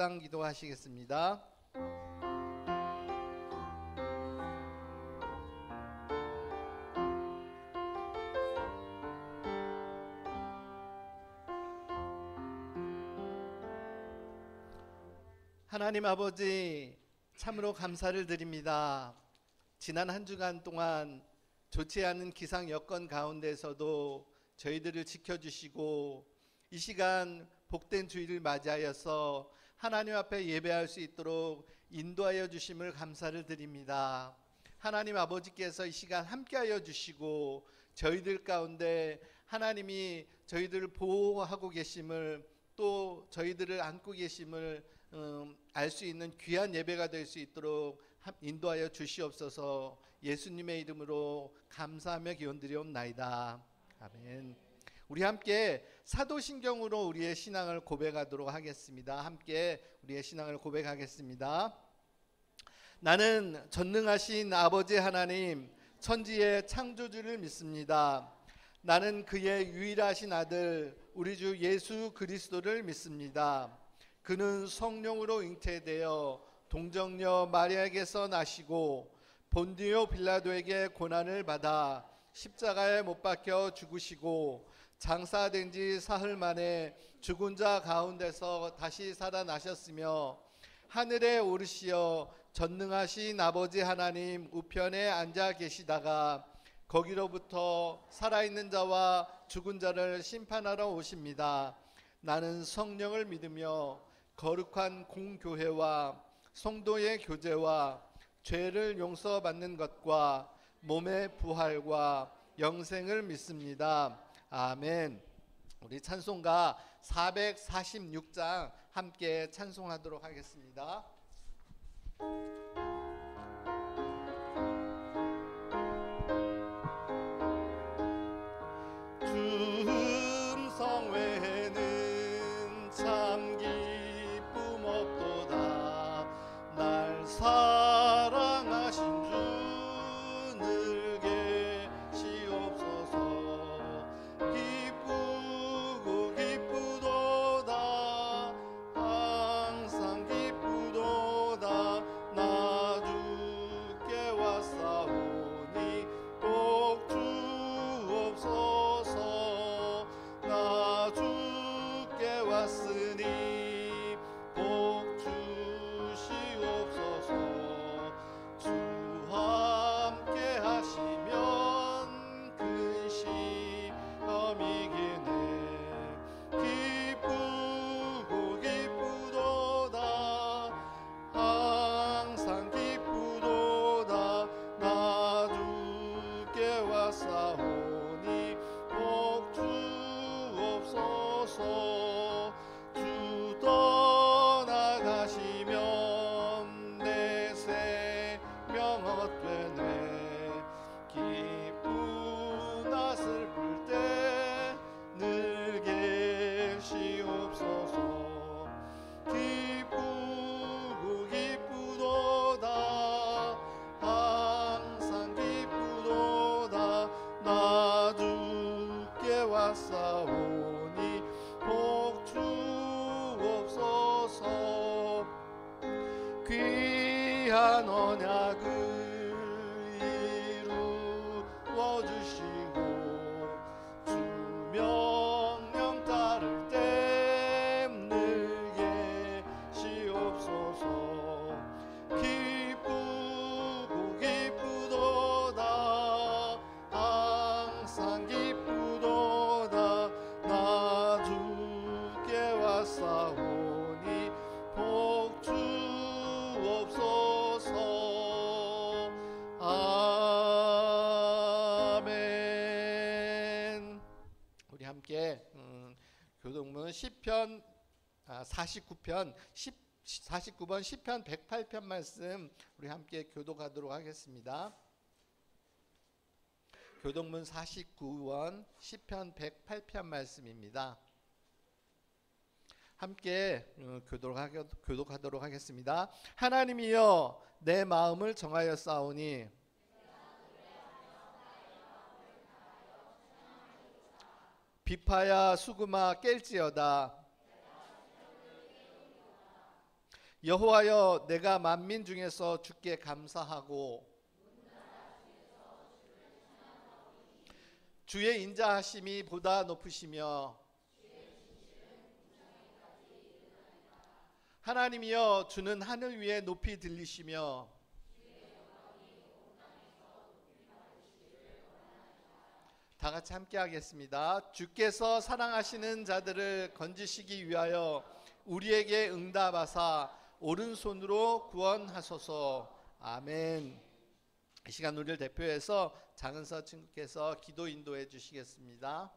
묵상 기도하시겠습니다. 하나님 아버지, 참으로 감사를 드립니다. 지난 한 주간 동안 좋지 않은 기상 여건 가운데서도 저희들을 지켜주시고 이 시간 복된 주일을 맞이하여서 하나님 앞에 예배할 수 있도록 인도하여 주심을 감사를 드립니다. 하나님 아버지께서 이 시간 함께하여 주시고 저희들 가운데 하나님이 저희들을 보호하고 계심을, 또 저희들을 안고 계심을 알 수 있는 귀한 예배가 될 수 있도록 인도하여 주시옵소서. 예수님의 이름으로 감사하며 기원드리옵나이다. 아멘. 우리 함께 사도신경으로 우리의 신앙을 고백하도록 하겠습니다. 함께 우리의 신앙을 고백하겠습니다. 나는 전능하신 아버지 하나님, 천지의 창조주를 믿습니다. 나는 그의 유일하신 아들 우리 주 예수 그리스도를 믿습니다. 그는 성령으로 잉태되어 동정녀 마리아에게서 나시고 본디오 빌라도에게 고난을 받아 십자가에 못 박혀 죽으시고 장사된 지 사흘 만에 죽은 자 가운데서 다시 살아나셨으며 하늘에 오르시어 전능하신 아버지 하나님 우편에 앉아 계시다가 거기로부터 살아있는 자와 죽은 자를 심판하러 오십니다. 나는 성령을 믿으며 거룩한 공교회와 성도의 교제와 죄를 용서받는 것과 몸의 부활과 영생을 믿습니다. 아멘. 우리 찬송가 446장 함께 찬송하도록 하겠습니다. 주 음성 외에는 참 기쁨 없도다. 날 사랑하신 주 늘 계시옵소서. 기쁘고 기쁘도다. 항상 기쁘도다. 나 주께 왔사오니 꼭 주옵소서. 나 주께 왔으니 복 주시옵소서. 주와 함께 하시면 큰 시험이기네. 기쁘고 기쁘도다. 항상 기쁘도다. 나 주께 왔사오니 복 주옵소서. 주 떠나가시면 내 생명 헛되네. 기쁘나 슬플 때 늘 계시옵소서. 기쁘고 기쁘도다. 항상 기쁘도다. 나 주께 왔사오니 복 주옵소서. 귀한 언약을 이루어 주시고 주 명령 따를 때 늘 계시옵소서. 기쁘고 기쁘도다. 항상 기쁘도다. 나 주께 왔사오니 복 주옵소서. 아멘. 우리 함께 교동문 시편 49편 49번 시편 108편 말씀 우리 함께 교독하도록 하겠습니다. 교동문 49원 시편 108편 말씀입니다. 함께 교독하도록 하겠습니다. 하나님이여 내 마음을 정하였사오니 비파야 수구마 깰지어다. 여호와여, 내가 만민 중에서 주께 감사하고 주의 인자하심이 보다 높으시며 하나님이여, 주는 하늘 위에 높이 들리시며 다 같이 함께 하겠습니다. 주께서 사랑하시는 자들을 건지시기 위하여 우리에게 응답하사 오른손으로 구원하소서. 아멘. 이 시간 우리를 대표해서 장은서 친구께서 기도 인도해 주시겠습니다.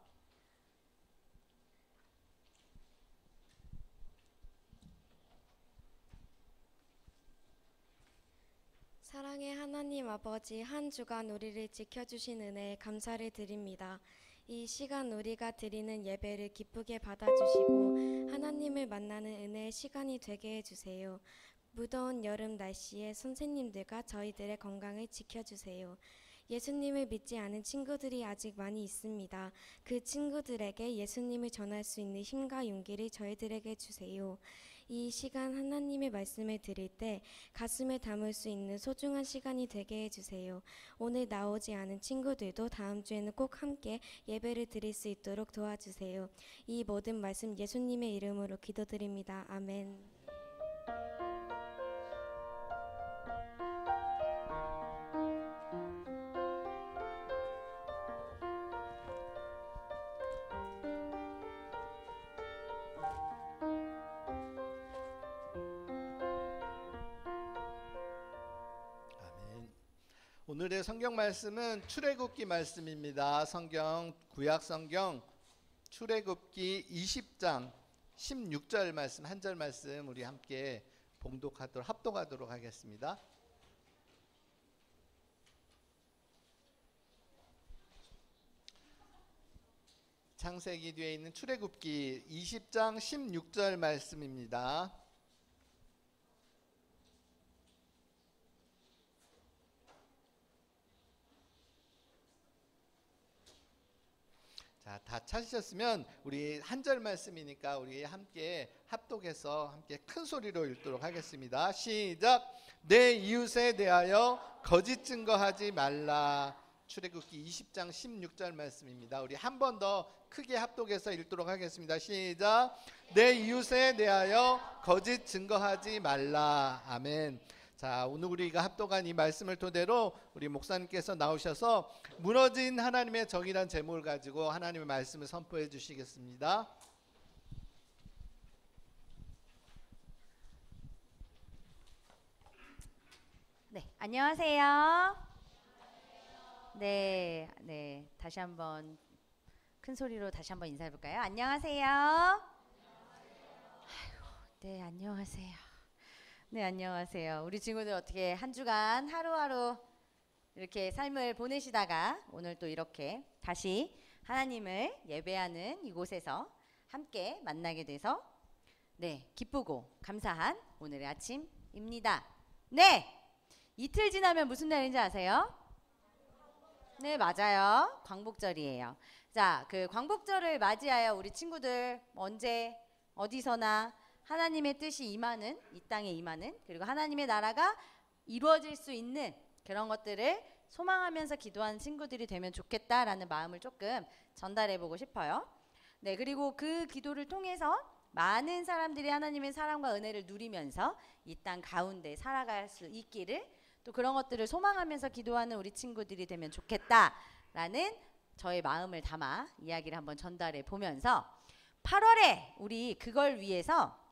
사랑의 하나님 아버지, 한 주간 우리를 지켜주신 은혜에 감사를 드립니다. 이 시간 우리가 드리는 예배를 기쁘게 받아주시고 하나님을 만나는 은혜의 시간이 되게 해주세요. 무더운 여름 날씨에 선생님들과 저희들의 건강을 지켜주세요. 예수님을 믿지 않은 친구들이 아직 많이 있습니다. 그 친구들에게 예수님을 전할 수 있는 힘과 용기를 저희들에게 주세요. 이 시간 하나님의 말씀을 드릴 때 가슴에 담을 수 있는 소중한 시간이 되게 해주세요. 오늘 나오지 않은 친구들도 다음 주에는 꼭 함께 예배를 드릴 수 있도록 도와주세요. 이 모든 말씀 예수님의 이름으로 기도드립니다. 아멘. 오늘의 성경 말씀은 출애굽기 말씀입니다. 구약 성경 출애굽기 20장 16절 말씀, 한 절 말씀 우리 함께 합독하도록 하겠습니다. 창세기 뒤에 있는 출애굽기 20장 16절 말씀입니다. 자, 다 찾으셨으면 우리 한 절 말씀이니까 우리 함께 합독해서 함께 큰 소리로 읽도록 하겠습니다. 시작. 내 이웃에 대하여 거짓 증거하지 말라. 출애굽기 20장 16절 말씀입니다. 우리 한 번 더 크게 합독해서 읽도록 하겠습니다. 시작. 내 이웃에 대하여 거짓 증거하지 말라. 아멘. 자, 오늘 우리가 합독한 이 말씀을 토대로 우리 목사님께서 나오셔서 무너진 하나님의 정의란 제목을 가지고 하나님의 말씀을 선포해 주시겠습니다. 네, 안녕하세요. 네, 다시 한번 큰 소리로 다시 한번 인사해 볼까요? 안녕하세요. 아이고, 네, 안녕하세요. 네, 안녕하세요. 우리 친구들 어떻게 한 주간 하루하루 이렇게 삶을 보내시다가 오늘 또 이렇게 다시 하나님을 예배하는 이곳에서 함께 만나게 돼서 네, 기쁘고 감사한 오늘의 아침입니다. 네, 이틀 지나면 무슨 날인지 아세요? 네, 맞아요. 광복절이에요. 자, 그 광복절을 맞이하여 우리 친구들 언제 어디서나 하나님의 뜻이 임하는, 이 땅에 임하는, 그리고 하나님의 나라가 이루어질 수 있는 그런 것들을 소망하면서 기도하는 친구들이 되면 좋겠다라는 마음을 조금 전달해 보고 싶어요. 네, 그리고 그 기도를 통해서 많은 사람들이 하나님의 사랑과 은혜를 누리면서 이 땅 가운데 살아갈 수 있기를, 또 그런 것들을 소망하면서 기도하는 우리 친구들이 되면 좋겠다라는 저의 마음을 담아 이야기를 한번 전달해 보면서 8월에 우리 그걸 위해서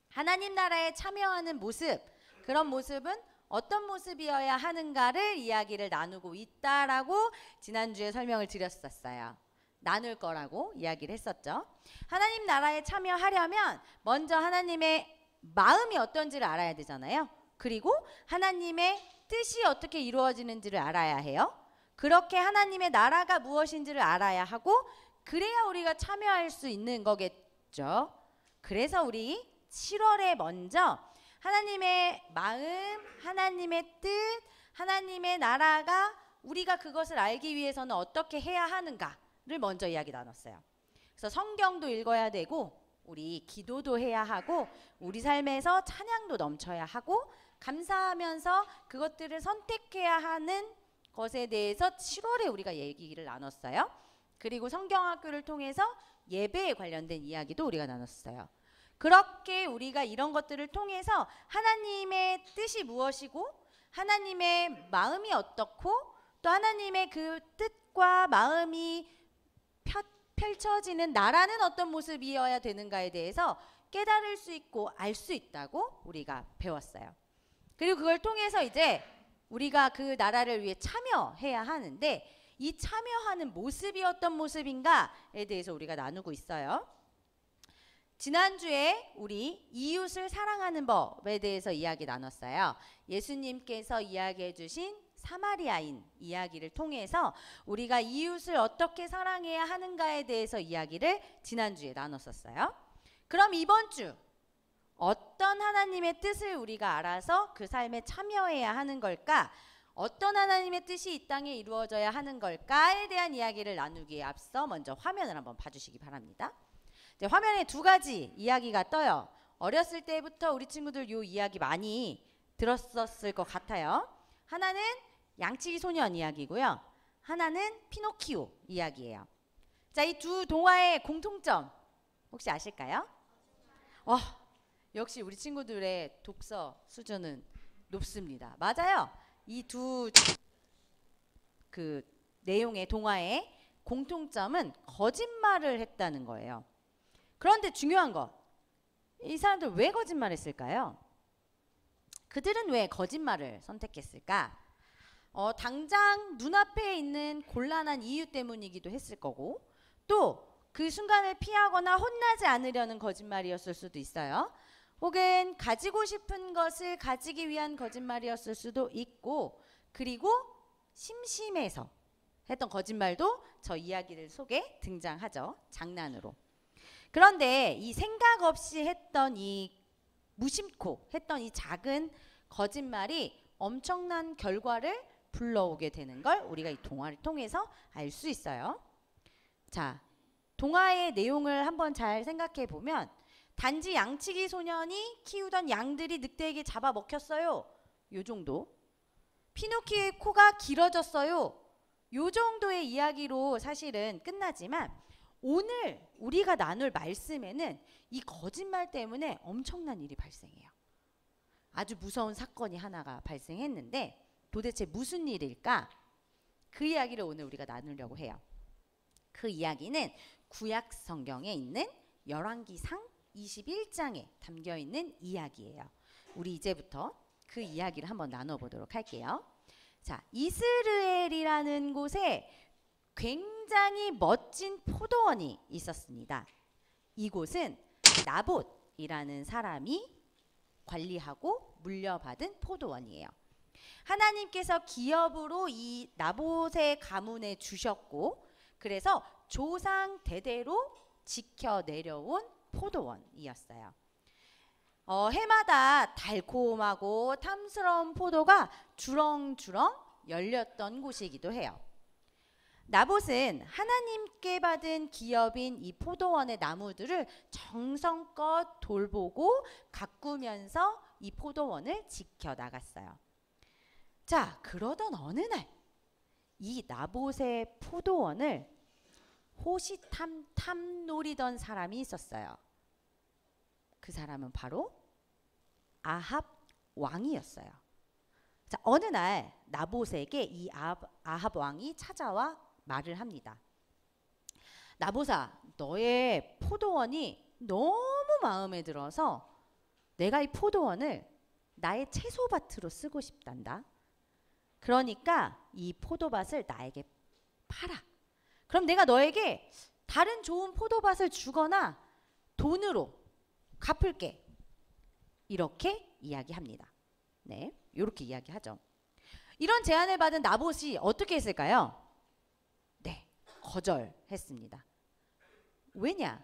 하나님 나라에 참여하는 모습, 그런 모습은 어떤 모습이어야 하는가를 이야기를 나누고 있다라고 지난주에 설명을 드렸었어요. 나눌 거라고 이야기를 했었죠. 하나님 나라에 참여하려면 먼저 하나님의 마음이 어떤지를 알아야 되잖아요. 그리고 하나님의 뜻이 어떻게 이루어지는지를 알아야 해요. 그렇게 하나님의 나라가 무엇인지를 알아야 하고, 그래야 우리가 참여할 수 있는 거겠죠. 그래서 우리 7월에 먼저 하나님의 마음, 하나님의 뜻, 하나님의 나라가 우리가 그것을 알기 위해서는 어떻게 해야 하는가를 먼저 이야기 나눴어요. 그래서 성경도 읽어야 되고 우리 기도도 해야 하고 우리 삶에서 찬양도 넘쳐야 하고 감사하면서 그것들을 선택해야 하는 것에 대해서 7월에 우리가 얘기를 나눴어요. 그리고 성경학교를 통해서 예배에 관련된 이야기도 우리가 나눴어요. 그렇게 우리가 이런 것들을 통해서 하나님의 뜻이 무엇이고 하나님의 마음이 어떻고 또 하나님의 그 뜻과 마음이 펼쳐지는 나라는 어떤 모습이어야 되는가에 대해서 깨달을 수 있고 알 수 있다고 우리가 배웠어요. 그리고 그걸 통해서 이제 우리가 그 나라를 위해 참여해야 하는데 이 참여하는 모습이 어떤 모습인가에 대해서 우리가 나누고 있어요. 지난주에 우리 이웃을 사랑하는 법에 대해서 이야기 나눴어요. 예수님께서 이야기해 주신 사마리아인 이야기를 통해서 우리가 이웃을 어떻게 사랑해야 하는가에 대해서 이야기를 지난주에 나눴었어요. 그럼 이번 주 어떤 하나님의 뜻을 우리가 알아서 그 삶에 참여해야 하는 걸까? 어떤 하나님의 뜻이 이 땅에 이루어져야 하는 걸까에 대한 이야기를 나누기에 앞서 먼저 화면을 한번 봐주시기 바랍니다. 이제 화면에 두 가지 이야기가 떠요. 어렸을 때부터 우리 친구들 이 이야기 많이 들었었을 것 같아요. 하나는 양치기 소년 이야기고요. 하나는 피노키오 이야기예요. 자, 이 두 동화의 공통점 혹시 아실까요? 역시 우리 친구들의 독서 수준은 높습니다. 맞아요. 이 두 그 내용의 동화의 공통점은 거짓말을 했다는 거예요. 그런데 중요한 거, 이 사람들 왜 거짓말했을까요? 그들은 왜 거짓말을 선택했을까? 당장 눈앞에 있는 곤란한 이유 때문이기도 했을 거고 또 그 순간을 피하거나 혼나지 않으려는 거짓말이었을 수도 있어요. 혹은 가지고 싶은 것을 가지기 위한 거짓말이었을 수도 있고 그리고 심심해서 했던 거짓말도 저 이야기들 속에 등장하죠. 장난으로. 그런데 이 생각 없이 했던 이 무심코 했던 이 작은 거짓말이 엄청난 결과를 불러오게 되는 걸 우리가 이 동화를 통해서 알 수 있어요. 자, 동화의 내용을 한번 잘 생각해 보면 단지 양치기 소년이 키우던 양들이 늑대에게 잡아먹혔어요. 요 정도. 피노키오의 코가 길어졌어요. 요 정도의 이야기로 사실은 끝나지만 오늘 우리가 나눌 말씀에는 이 거짓말 때문에 엄청난 일이 발생해요. 아주 무서운 사건이 하나가 발생했는데 도대체 무슨 일일까? 그 이야기를 오늘 우리가 나누려고 해요. 그 이야기는 구약 성경에 있는 열왕기상 21장에 담겨 있는 이야기예요. 우리 이제부터 그 이야기를 한번 나눠보도록 할게요. 자, 이스라엘이라는 곳에 굉장히 멋진 포도원이 있었습니다. 이곳은 나봇이라는 사람이 관리하고 물려받은 포도원이에요. 하나님께서 기업으로 이 나봇의 가문에 주셨고 그래서 조상 대대로 지켜 내려온 포도원이었어요. 해마다 달콤하고 탐스러운 포도가 주렁주렁 열렸던 곳이기도 해요. 나봇은 하나님께 받은 기업인 이 포도원의 나무들을 정성껏 돌보고 가꾸면서 이 포도원을 지켜나갔어요. 자, 그러던 어느 날 이 나봇의 포도원을 호시탐탐 노리던 사람이 있었어요. 그 사람은 바로 아합 왕이었어요. 자, 어느 날 나봇에게 이 아합 왕이 찾아와 말을 합니다. 나봇아, 너의 포도원이 너무 마음에 들어서 내가 이 포도원을 나의 채소밭으로 쓰고 싶단다. 그러니까 이 포도밭을 나에게 팔아. 그럼 내가 너에게 다른 좋은 포도밭을 주거나 돈으로 갚을게. 이렇게 이야기합니다. 네, 이렇게 이야기하죠. 이런 제안을 받은 나봇이 어떻게 했을까요? 네, 거절했습니다. 왜냐?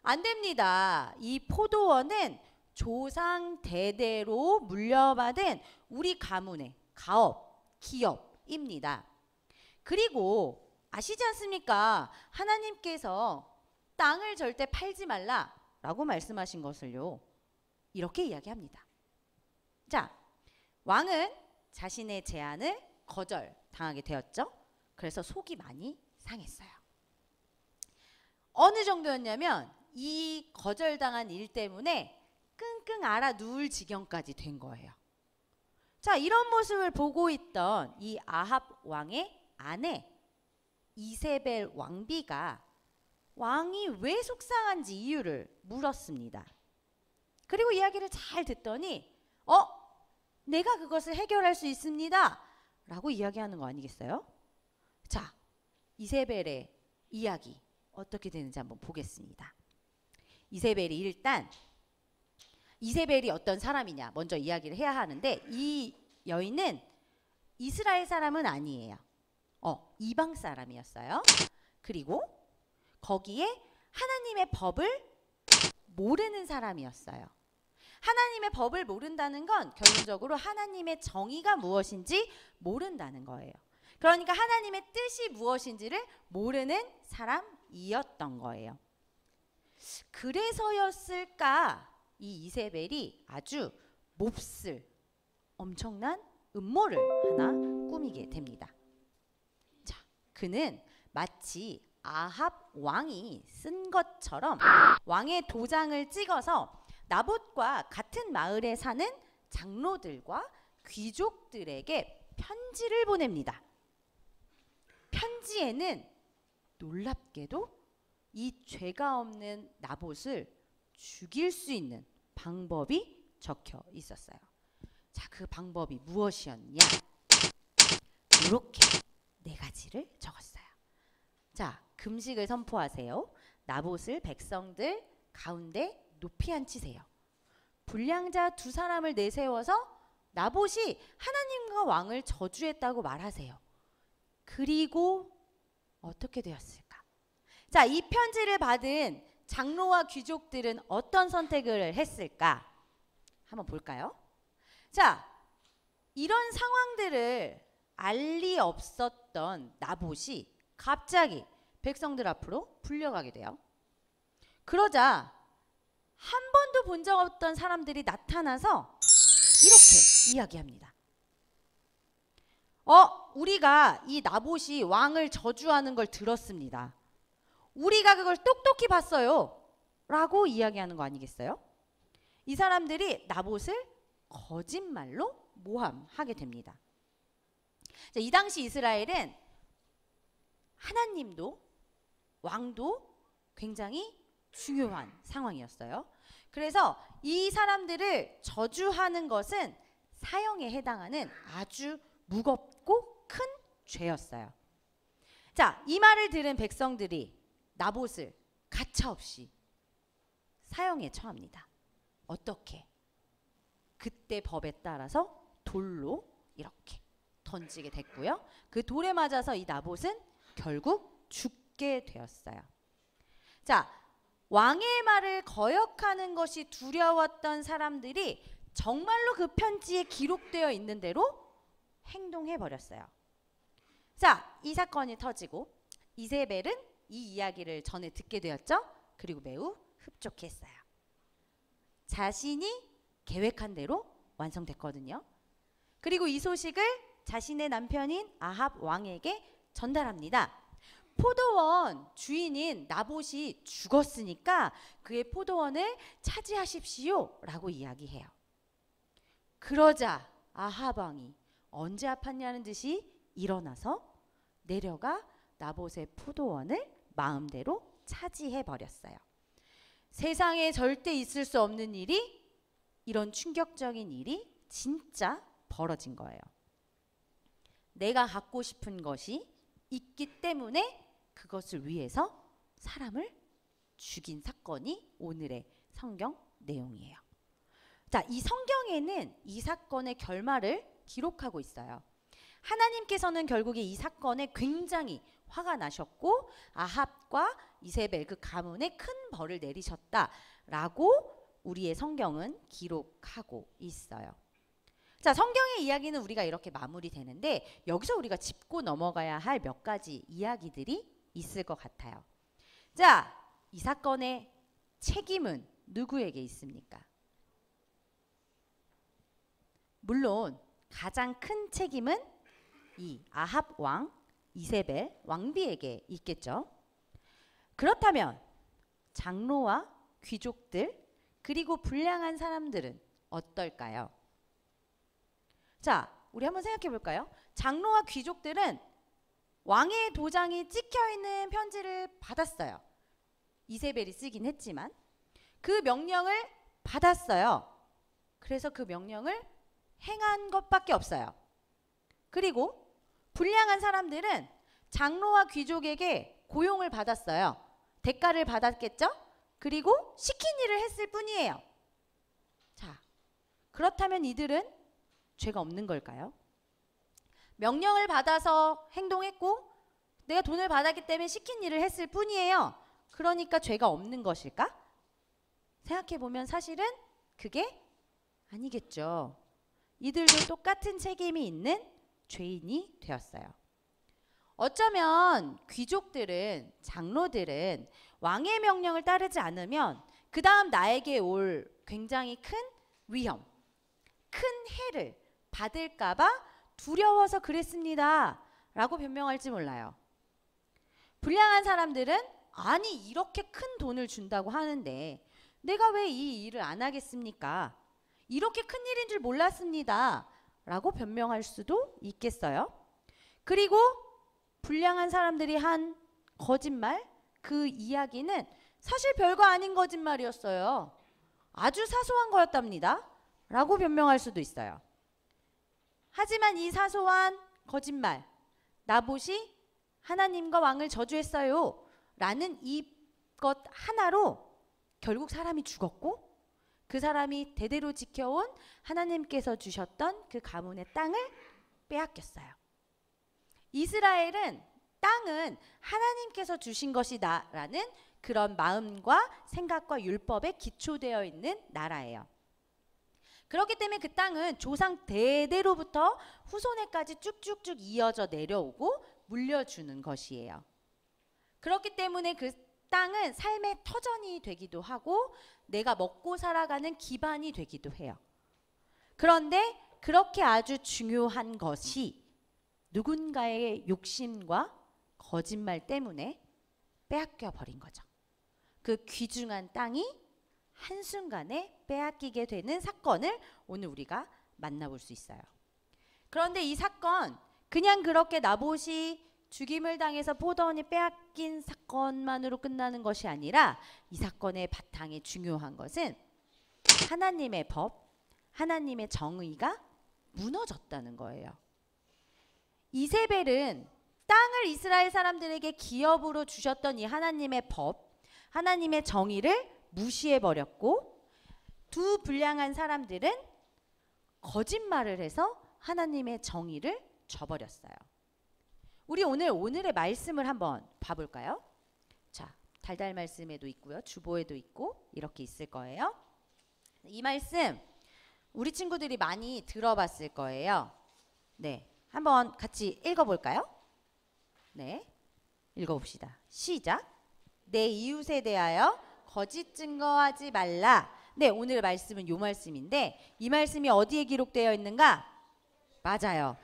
안 됩니다. 이 포도원은 조상 대대로 물려받은 우리 가문의 가업, 기업입니다. 그리고 아시지 않습니까? 하나님께서 땅을 절대 팔지 말라 라고 말씀하신 것을요. 이렇게 이야기합니다. 자, 왕은 자신의 제안을 거절당하게 되었죠. 그래서 속이 많이 상했어요. 어느 정도였냐면 이 거절당한 일 때문에 끙끙 앓아 누울 지경까지 된 거예요. 자, 이런 모습을 보고 있던 이 아합 왕의 아내 이세벨 왕비가 왕이 왜 속상한지 이유를 물었습니다. 그리고 이야기를 잘 듣더니 내가 그것을 해결할 수 있습니다 라고 이야기하는 거 아니겠어요? 자, 이세벨의 이야기 어떻게 되는지 한번 보겠습니다. 이세벨이 어떤 사람이냐 먼저 이야기를 해야 하는데, 이 여인은 이스라엘 사람은 아니에요. 이방 사람이었어요. 그리고 거기에 하나님의 법을 모르는 사람이었어요. 하나님의 법을 모른다는 건 결론적으로 하나님의 정의가 무엇인지 모른다는 거예요. 그러니까 하나님의 뜻이 무엇인지를 모르는 사람이었던 거예요. 그래서였을까 이 이세벨이 아주 몹쓸 엄청난 음모를 하나 꾸미게 됩니다. 자, 그는 마치 아합 왕이 쓴 것처럼 왕의 도장을 찍어서 나봇과 같은 마을에 사는 장로들과 귀족들에게 편지를 보냅니다. 편지에는 놀랍게도 이 죄가 없는 나봇을 죽일 수 있는 방법이 적혀 있었어요. 자, 그 방법이 무엇이었냐? 이렇게 4가지를 적었어요. 자, 금식을 선포하세요. 나봇을 백성들 가운데 높이 앉히세요. 불량자 2사람을 내세워서 나봇이 하나님과 왕을 저주했다고 말하세요. 그리고 어떻게 되었을까? 자, 이 편지를 받은 장로와 귀족들은 어떤 선택을 했을까? 한번 볼까요? 자, 이런 상황들을 알 리 없었던 나봇이 갑자기 백성들 앞으로 불려가게 돼요. 그러자 한 번도 본 적 없던 사람들이 나타나서 이렇게 이야기합니다. 우리가 이 나봇이 왕을 저주하는 걸 들었습니다. 우리가 그걸 똑똑히 봤어요 라고 이야기하는 거 아니겠어요? 이 사람들이 나봇을 거짓말로 모함하게 됩니다. 자, 이 당시 이스라엘은 하나님도 왕도 굉장히 중요한 상황이었어요. 그래서 이 사람들을 저주하는 것은 사형에 해당하는 아주 무겁고 큰 죄였어요. 자, 이 말을 들은 백성들이 나봇을 가차없이 사형에 처합니다. 어떻게? 그때 법에 따라서 돌로 이렇게 던지게 됐고요. 그 돌에 맞아서 이 나봇은 결국 죽게 되었어요. 자, 왕의 말을 거역하는 것이 두려웠던 사람들이 정말로 그 편지에 기록되어 있는 대로 행동해 버렸어요. 자, 이 사건이 터지고 이세벨은 이 이야기를 전해 듣게 되었죠. 그리고 매우 흡족했어요. 자신이 계획한 대로 완성됐거든요. 그리고 이 소식을 자신의 남편인 아합 왕에게 전달합니다. 포도원 주인인 나봇이 죽었으니까 그의 포도원을 차지하십시오 라고 이야기해요. 그러자 아합 왕이 언제 아팠냐는 듯이 일어나서 내려가 나봇의 포도원을 마음대로 차지해 버렸어요. 세상에 절대 있을 수 없는 일이, 이런 충격적인 일이 진짜 벌어진 거예요. 내가 갖고 싶은 것이 있기 때문에 그것을 위해서 사람을 죽인 사건이 오늘의 성경 내용이에요. 자, 이 성경에는 이 사건의 결말을 기록하고 있어요. 하나님께서는 결국에 이 사건에 굉장히 화가 나셨고 아합과 이세벨 그 가문에 큰 벌을 내리셨다라고 우리의 성경은 기록하고 있어요. 자, 성경의 이야기는 우리가 이렇게 마무리되는데 여기서 우리가 짚고 넘어가야 할 몇 가지 이야기들이 있을 것 같아요. 자, 이 사건의 책임은 누구에게 있습니까? 물론 가장 큰 책임은 이 아합 왕 이세벨 왕비에게 있겠죠. 그렇다면 장로와 귀족들 그리고 불량한 사람들은 어떨까요? 자, 우리 한번 생각해 볼까요? 장로와 귀족들은 왕의 도장이 찍혀 있는 편지를 받았어요. 이세벨이 쓰긴 했지만 그 명령을 받았어요. 그래서 그 명령을 행한 것밖에 없어요. 그리고 불량한 사람들은 장로와 귀족에게 고용을 받았어요. 대가를 받았겠죠? 그리고 시킨 일을 했을 뿐이에요. 자, 그렇다면 이들은 죄가 없는 걸까요? 명령을 받아서 행동했고 내가 돈을 받았기 때문에 시킨 일을 했을 뿐이에요. 그러니까 죄가 없는 것일까? 생각해보면 사실은 그게 아니겠죠. 이들도 똑같은 책임이 있는 죄인이 되었어요. 어쩌면 귀족들은, 장로들은 왕의 명령을 따르지 않으면 그 다음 나에게 올 굉장히 큰 위험, 큰 해를 받을까봐 두려워서 그랬습니다 라고 변명할지 몰라요. 불량한 사람들은 아니 이렇게 큰 돈을 준다고 하는데 내가 왜 이 일을 안 하겠습니까? 이렇게 큰 일인 줄 몰랐습니다 라고 변명할 수도 있겠어요. 그리고 불량한 사람들이 한 거짓말, 그 이야기는 사실 별거 아닌 거짓말이었어요. 아주 사소한 거였답니다 라고 변명할 수도 있어요. 하지만 이 사소한 거짓말, 나봇이 하나님과 왕을 저주했어요 라는 이것 하나로 결국 사람이 죽었고 그 사람이 대대로 지켜온 하나님께서 주셨던 그 가문의 땅을 빼앗겼어요. 이스라엘은 땅은 하나님께서 주신 것이다 라는 그런 마음과 생각과 율법에 기초되어 있는 나라예요. 그렇기 때문에 그 땅은 조상 대대로부터 후손에까지 쭉쭉쭉 이어져 내려오고 물려주는 것이에요. 그렇기 때문에 그 땅은 삶의 터전이 되기도 하고 내가 먹고 살아가는 기반이 되기도 해요. 그런데 그렇게 아주 중요한 것이 누군가의 욕심과 거짓말 때문에 빼앗겨 버린 거죠. 그 귀중한 땅이 한순간에 빼앗기게 되는 사건을 오늘 우리가 만나볼 수 있어요. 그런데 이 사건 그냥 그렇게 나봇이 죽임을 당해서 포도원이 빼앗긴 사건만으로 끝나는 것이 아니라 이 사건의 바탕에 중요한 것은 하나님의 법, 하나님의 정의가 무너졌다는 거예요. 이세벨은 땅을 이스라엘 사람들에게 기업으로 주셨던 이 하나님의 법, 하나님의 정의를 무시해버렸고 두 불량한 사람들은 거짓말을 해서 하나님의 정의를 저버렸어요. 우리 오늘의 말씀을 한번 봐볼까요? 자, 달달 말씀에도 있고요. 주보에도 있고 이렇게 있을 거예요. 이 말씀 우리 친구들이 많이 들어봤을 거예요. 네, 한번 같이 읽어볼까요? 네, 읽어봅시다. 시작. 내 이웃에 대하여 거짓 증거하지 말라. 네, 오늘의 말씀은 이 말씀인데 이 말씀이 어디에 기록되어 있는가? 맞아요.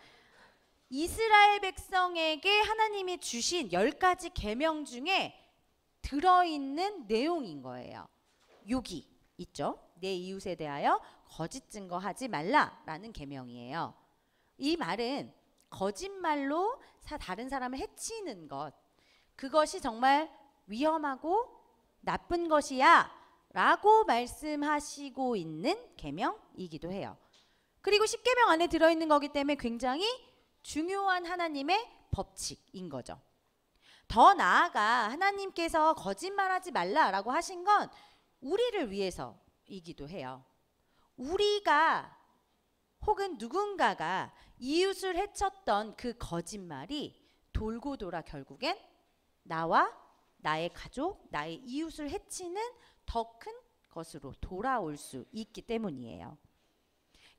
이스라엘 백성에게 하나님이 주신 10가지 계명 중에 들어있는 내용인 거예요. 여기 있죠. 내 이웃에 대하여 거짓 증거하지 말라라는 계명이에요. 이 말은 거짓말로 다른 사람을 해치는 것, 그것이 정말 위험하고 나쁜 것이야 라고 말씀하시고 있는 계명이기도 해요. 그리고 10계명 안에 들어있는 거기 때문에 굉장히 중요한 하나님의 법칙인 거죠. 더 나아가 하나님께서 거짓말하지 말라라고 하신 건 우리를 위해서이기도 해요. 우리가 혹은 누군가가 이웃을 해쳤던 그 거짓말이 돌고 돌아 결국엔 나와 나의 가족, 나의 이웃을 해치는 더 큰 것으로 돌아올 수 있기 때문이에요.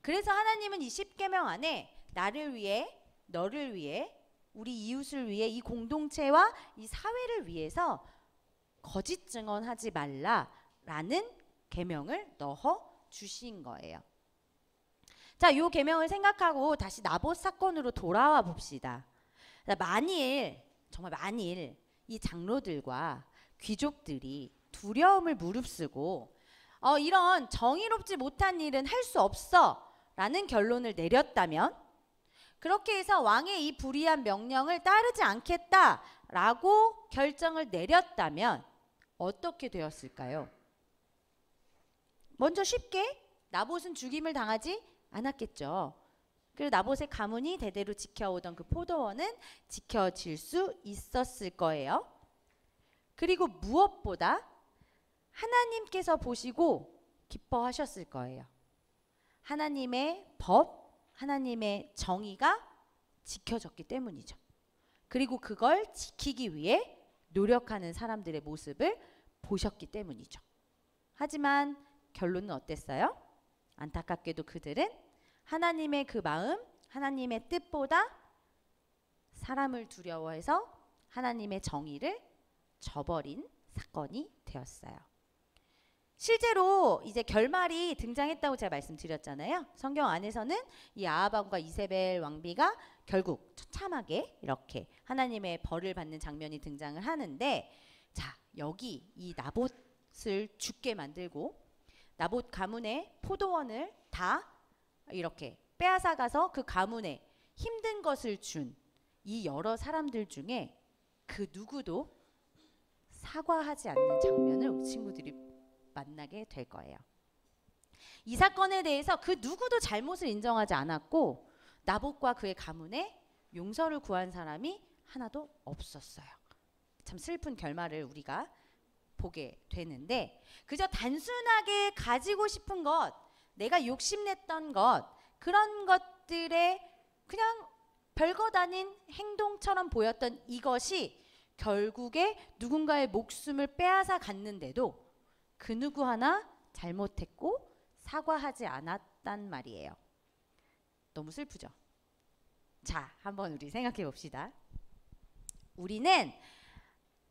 그래서 하나님은 이 10계명 안에 나를 위해, 너를 위해, 우리 이웃을 위해, 이 공동체와 이 사회를 위해서 거짓 증언하지 말라라는 계명을 넣어 주신 거예요. 자, 요 계명을 생각하고 다시 나봇 사건으로 돌아와 봅시다. 만일, 정말 만일 이 장로들과 귀족들이 두려움을 무릅쓰고 이런 정의롭지 못한 일은 할 수 없어 라는 결론을 내렸다면, 그렇게 해서 왕의 이 불의한 명령을 따르지 않겠다라고 결정을 내렸다면 어떻게 되었을까요? 먼저 쉽게 나봇은 죽임을 당하지 않았겠죠. 그리고 나봇의 가문이 대대로 지켜오던 그 포도원은 지켜질 수 있었을 거예요. 그리고 무엇보다 하나님께서 보시고 기뻐하셨을 거예요. 하나님의 법, 하나님의 정의가 지켜졌기 때문이죠. 그리고 그걸 지키기 위해 노력하는 사람들의 모습을 보셨기 때문이죠. 하지만 결론은 어땠어요? 안타깝게도 그들은 하나님의 그 마음, 하나님의 뜻보다 사람을 두려워해서 하나님의 정의를 저버린 사건이 되었어요. 실제로 이제 결말이 등장했다고 제가 말씀드렸잖아요. 성경 안에서는 이 아하방과 이세벨 왕비가 결국 처참하게 이렇게 하나님의 벌을 받는 장면이 등장을 하는데, 자, 여기 이 나봇을 죽게 만들고 나봇 가문의 포도원을 다 이렇게 빼앗아가서 그 가문에 힘든 것을 준 이 여러 사람들 중에 그 누구도 사과하지 않는 장면을 우리 친구들이 만나게 될 거예요. 이 사건에 대해서 그 누구도 잘못을 인정하지 않았고 나봇과 그의 가문에 용서를 구한 사람이 하나도 없었어요. 참 슬픈 결말을 우리가 보게 되는데, 그저 단순하게 가지고 싶은 것, 내가 욕심냈던 것, 그런 것들에 그냥 별것 아닌 행동처럼 보였던 이것이 결국에 누군가의 목숨을 빼앗아 갔는데도 그 누구 하나 잘못했고 사과하지 않았단 말이에요. 너무 슬프죠? 자, 한번 우리 생각해 봅시다. 우리는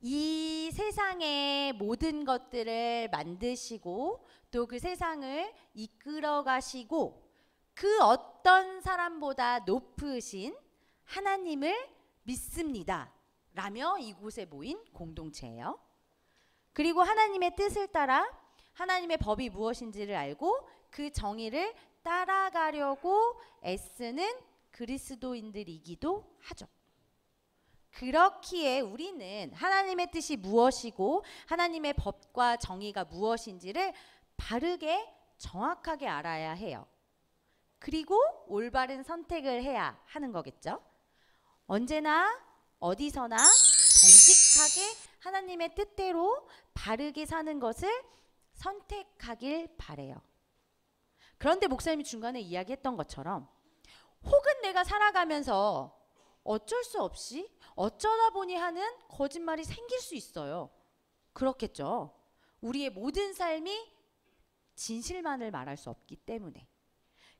이 세상의 모든 것들을 만드시고 또 그 세상을 이끌어 가시고 그 어떤 사람보다 높으신 하나님을 믿습니다 라며 이곳에 모인 공동체예요. 그리고 하나님의 뜻을 따라 하나님의 법이 무엇인지를 알고 그 정의를 따라가려고 애쓰는 그리스도인들이기도 하죠. 그렇기에 우리는 하나님의 뜻이 무엇이고 하나님의 법과 정의가 무엇인지를 바르게 정확하게 알아야 해요. 그리고 올바른 선택을 해야 하는 거겠죠. 언제나 어디서나 정직하게 하나님의 뜻대로 바르게 사는 것을 선택하길 바래요. 그런데 목사님이 중간에 이야기했던 것처럼 혹은 내가 살아가면서 어쩔 수 없이 어쩌다 보니 하는 거짓말이 생길 수 있어요. 그렇겠죠. 우리의 모든 삶이 진실만을 말할 수 없기 때문에.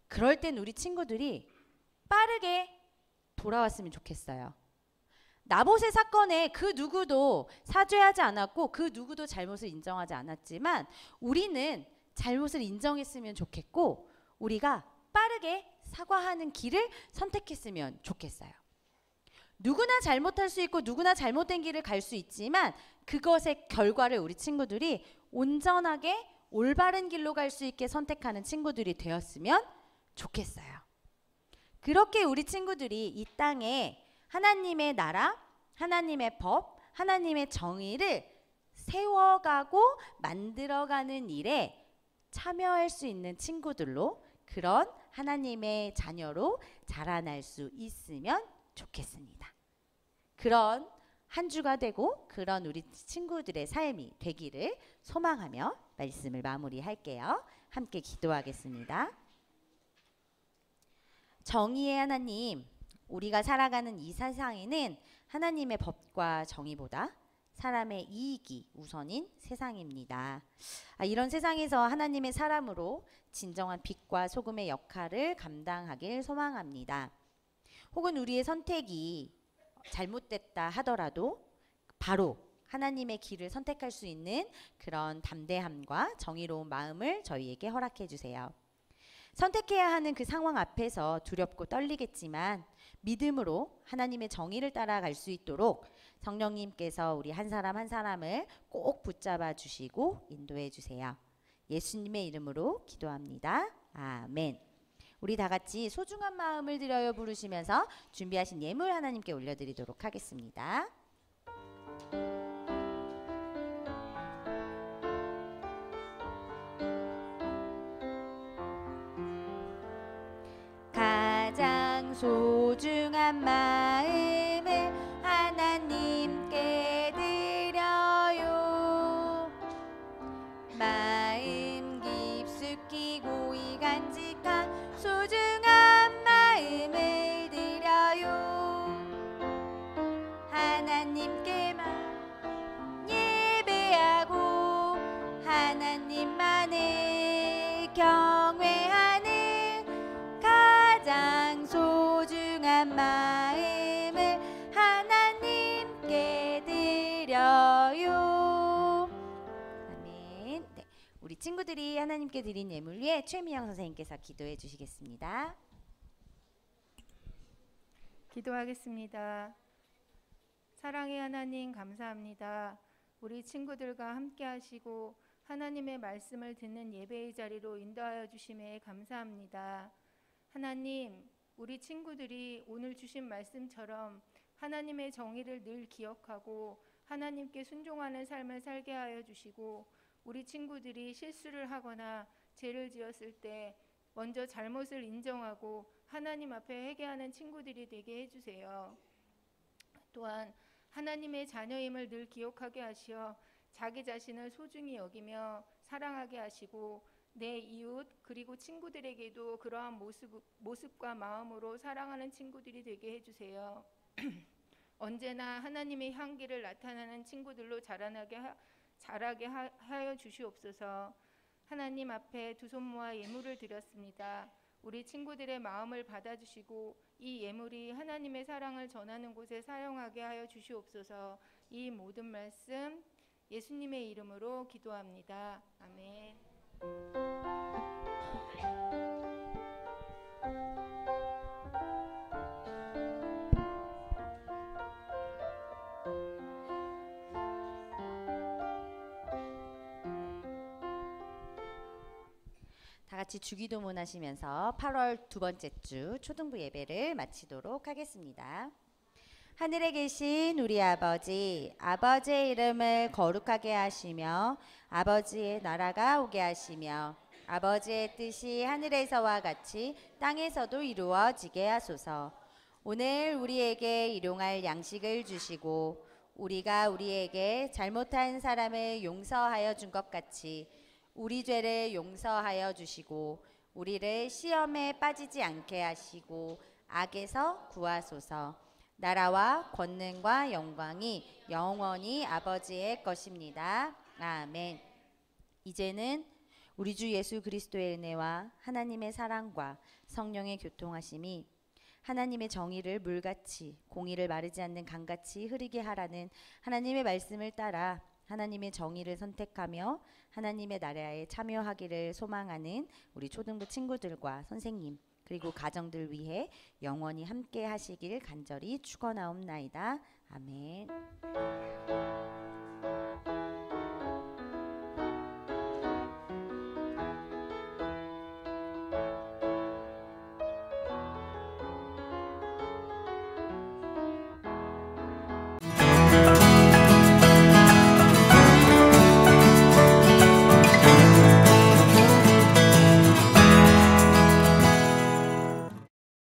그럴 땐 우리 친구들이 빠르게 돌아왔으면 좋겠어요. 나봇의 사건에 그 누구도 사죄하지 않았고 그 누구도 잘못을 인정하지 않았지만 우리는 잘못을 인정했으면 좋겠고 우리가 빠르게 사과하는 길을 선택했으면 좋겠어요. 누구나 잘못할 수 있고 누구나 잘못된 길을 갈 수 있지만 그것의 결과를 우리 친구들이 온전하게 올바른 길로 갈 수 있게 선택하는 친구들이 되었으면 좋겠어요. 그렇게 우리 친구들이 이 땅에 하나님의 나라, 하나님의 법, 하나님의 정의를 세워가고 만들어가는 일에 참여할 수 있는 친구들로 그런 하나님의 자녀로 자라날 수 있으면 좋겠습니다. 그런 한 주가 되고 그런 우리 친구들의 삶이 되기를 소망하며 말씀을 마무리할게요. 함께 기도하겠습니다. 정의의 하나님, 우리가 살아가는 이 세상에는 하나님의 법과 정의보다 사람의 이익이 우선인 세상입니다. 이런 세상에서 하나님의 사람으로 진정한 빛과 소금의 역할을 감당하길 소망합니다. 혹은 우리의 선택이 잘못됐다 하더라도 바로 하나님의 길을 선택할 수 있는 그런 담대함과 정의로운 마음을 저희에게 허락해 주세요. 선택해야 하는 그 상황 앞에서 두렵고 떨리겠지만 믿음으로 하나님의 정의를 따라갈 수 있도록 성령님께서 우리 한 사람 한 사람을 꼭 붙잡아 주시고 인도해 주세요. 예수님의 이름으로 기도합니다. 아멘. 우리 다 같이 소중한 마음을 들여요 부르시면서 준비하신 예물 하나님께 올려드리도록 하겠습니다. 가장 소중한 마음을 하나님께 드려요. 마음 깊숙이 고이 간직한 소중한 마음을 드려요. 하나님께만 예배하고 하나님만을 경외하는 가장 소중한 마음을 하나님께 드려요. 아멘. 네, 우리 친구들이 하나님께 드린 예물 위에 최미영 선생님께서 기도해 주시겠습니다. 기도하겠습니다. 사랑의 하나님 감사합니다. 우리 친구들과 함께 하시고 하나님의 말씀을 듣는 예배의 자리로 인도하여 주심에 감사합니다. 하나님, 우리 친구들이 오늘 주신 말씀처럼 하나님의 정의를 늘 기억하고 하나님께 순종하는 삶을 살게 하여 주시고 우리 친구들이 실수를 하거나 죄를 지었을 때 먼저 잘못을 인정하고 하나님 앞에 회개하는 친구들이 되게 해주세요. 또한 하나님의 자녀임을 늘 기억하게 하시어 자기 자신을 소중히 여기며 사랑하게 하시고 내 이웃 그리고 친구들에게도 그러한 모습과 마음으로 사랑하는 친구들이 되게 해주세요. 언제나 하나님의 향기를 나타내는 친구들로 자라게 하여 주시옵소서. 하나님 앞에 두 손 모아 예물을 드렸습니다. 우리 친구들의 마음을 받아주시고 이 예물이 하나님의 사랑을 전하는 곳에 사용하게 하여 주시옵소서. 이 모든 말씀 예수님의 이름으로 기도합니다. 아멘. 다 같이 주기도문 하시면서 8월 두 번째 주 초등부 예배를 마치도록 하겠습니다. 하늘에 계신 우리 아버지, 아버지의 이름을 거룩하게 하시며 아버지의 나라가 오게 하시며 아버지의 뜻이 하늘에서와 같이 땅에서도 이루어지게 하소서. 오늘 우리에게 일용할 양식을 주시고 우리가 우리에게 잘못한 사람을 용서하여 준 것 같이 우리 죄를 용서하여 주시고 우리를 시험에 빠지지 않게 하시고 악에서 구하소서. 나라와 권능과 영광이 영원히 아버지의 것입니다. 아멘. 이제는 우리 주 예수 그리스도의 은혜와 하나님의 사랑과 성령의 교통하심이 하나님의 정의를 물같이 공의를 마르지 않는 강같이 흐르게 하라는 하나님의 말씀을 따라 하나님의 정의를 선택하며 하나님의 나라에 참여하기를 소망하는 우리 초등부 친구들과 선생님 그리고 가정들 위해 영원히 함께 하시길 간절히 축원하옵나이다. 아멘.